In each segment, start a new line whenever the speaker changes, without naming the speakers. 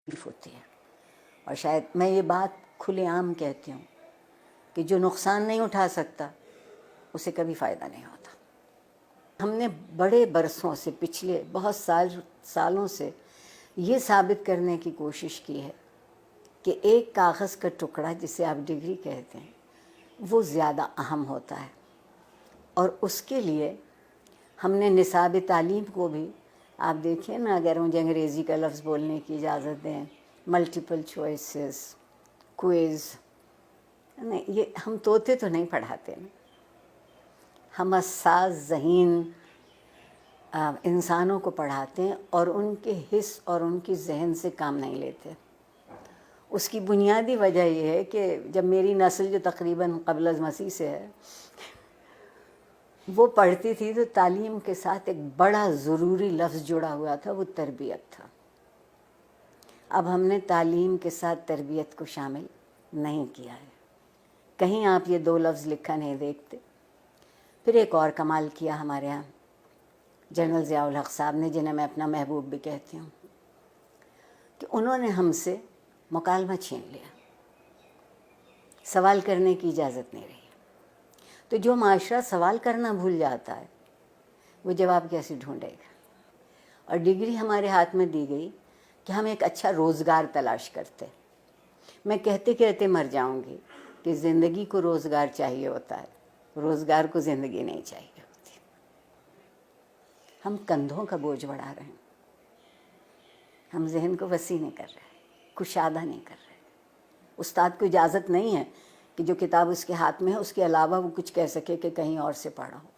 تکلیف ہوتی ہے. اور شاید میں یہ بات کھلے عام کہتی ہوں کہ جو نقصان نہیں اٹھا سکتا اسے کبھی فائدہ نہیں ہوتا. ہم نے بڑے برسوں سے، پچھلے بہت سالوں سے یہ ثابت کرنے کی کوشش کی ہے کہ ایک کاغذ کا ٹکڑا جسے آپ ڈگری کہتے ہیں وہ زیادہ اہم ہوتا ہے. اور اس کے لیے ہم نے نصاب تعلیم کو بھی، آپ دیکھیں نا، اگر مجھے انگریزی کا لفظ بولنے کی اجازت دیں، ملٹیپل چوائسز، کوئز، نہیں، یہ ہم طوطے تو نہیں پڑھاتے نا، ہم حساس ذہین انسانوں کو پڑھاتے ہیں اور ان کے حس اور ان کی ذہن سے کام نہیں لیتے. اس کی بنیادی وجہ یہ ہے کہ جب میری نسل جو تقریباً قبل از مسیح سے ہے وہ پڑھتی تھی تو تعلیم کے ساتھ ایک بڑا ضروری لفظ جڑا ہوا تھا، وہ تربیت تھا. اب ہم نے تعلیم کے ساتھ تربیت کو شامل نہیں کیا ہے. کہیں آپ یہ دو لفظ لکھا نہیں دیکھتے. پھر ایک اور کمال کیا ہمارے ہاں جنرل ضیاء الحق صاحب نے، جنہیں میں اپنا محبوب بھی کہتی ہوں، کہ انہوں نے ہم سے مکالمہ چھین لیا، سوال کرنے کی اجازت نہیں رہی. تو جو معاشرہ سوال کرنا بھول جاتا ہے وہ جواب کیسے ڈھونڈے گا؟ اور ڈگری ہمارے ہاتھ میں دی گئی کہ ہم ایک اچھا روزگار تلاش کرتے. میں کہتے کہتے مر جاؤں گی کہ زندگی کو روزگار چاہیے ہوتا ہے، روزگار کو زندگی نہیں چاہیے ہوتی. ہم کندھوں کا بوجھ بڑھا رہے ہیں، ہم ذہن کو وسیع نہیں کر رہے، کشادہ نہیں کر رہے. استاد کو اجازت نہیں ہے کہ جو کتاب اس کے ہاتھ میں ہے اس کے علاوہ وہ کچھ کہہ سکے کہ کہیں اور سے پڑھا ہو.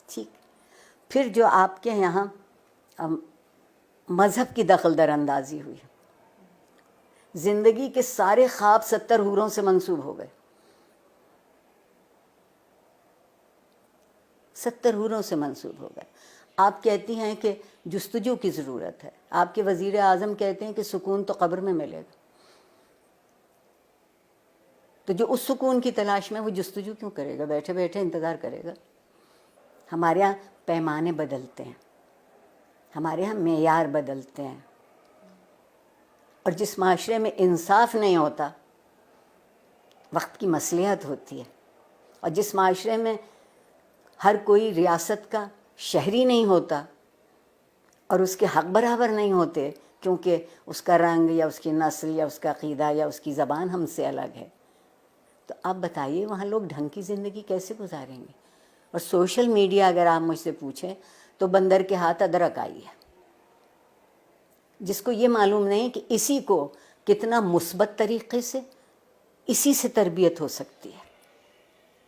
ٹھیک. پھر جو آپ کے یہاں مذہب کی دخل در اندازی ہوئی، زندگی کے سارے خواب 70 حوروں سے منسوب ہو گئے. 70 حوروں سے منسوب ہو گئے. آپ کہتی ہیں کہ جستجو کی ضرورت ہے، آپ کے وزیر اعظم کہتے ہیں کہ سکون تو قبر میں ملے گا. تو جو اس سکون کی تلاش میں، وہ جستجو کیوں کرے گا؟ بیٹھے بیٹھے انتظار کرے گا. ہمارے یہاں پیمانے بدلتے ہیں، ہمارے یہاں معیار بدلتے ہیں. اور جس معاشرے میں انصاف نہیں ہوتا وقت کی مصلحت ہوتی ہے، اور جس معاشرے میں ہر کوئی ریاست کا شہری نہیں ہوتا اور اس کے حق برابر نہیں ہوتے کیونکہ اس کا رنگ یا اس کی نسل یا اس کا عقیدہ یا اس کی زبان ہم سے الگ ہے، تو آپ بتائیے وہاں لوگ ڈھنگ کی زندگی کیسے گزاریں گے؟ اور سوشل میڈیا، اگر آپ مجھ سے پوچھیں تو بندر کے ہاتھ ادرک آئی ہے. جس کو یہ معلوم نہیں کہ اسی کو کتنا مثبت طریقے سے، اسی سے تربیت ہو سکتی ہے،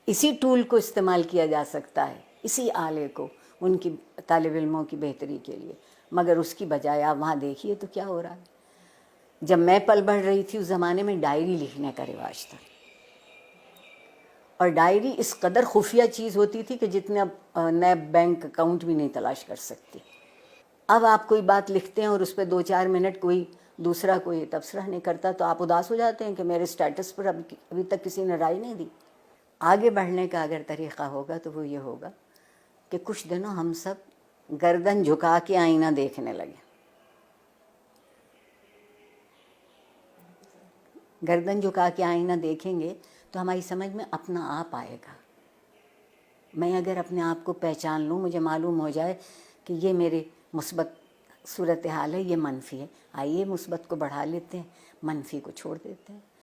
اسی ٹول کو استعمال کیا جا سکتا ہے، اسی آلے کو ان کی طالب علموں کی بہتری کے لیے. مگر اس کی بجائے آپ وہاں دیکھیے تو کیا ہو رہا ہے. جب میں پل بڑھ رہی تھی اس زمانے میں ڈائری لکھنے کا رواج تھا، اور ڈائری اس قدر خفیہ چیز ہوتی تھی کہ جتنے اب نیب بینک اکاؤنٹ بھی نہیں تلاش کر سکتی. اب آپ کوئی بات لکھتے ہیں اور اس پہ 2-4 منٹ کوئی دوسرا کوئی تبصرہ نہیں کرتا تو آپ اداس ہو جاتے ہیں کہ میرے سٹیٹس پر ابھی تک کسی نے رائے نہیں دی. آگے بڑھنے کا اگر طریقہ ہوگا تو وہ یہ ہوگا کہ کچھ دنوں ہم سب گردن جھکا کے آئینہ دیکھنے لگے. گردن جھکا کے آئینہ دیکھیں گے تو ہماری سمجھ میں اپنا آپ آئے گا. میں اگر اپنے آپ کو پہچان لوں، مجھے معلوم ہو جائے کہ یہ میرے مثبت صورتحال ہے، یہ منفی ہے، آئیے مثبت کو بڑھا لیتے ہیں، منفی کو چھوڑ دیتے ہیں.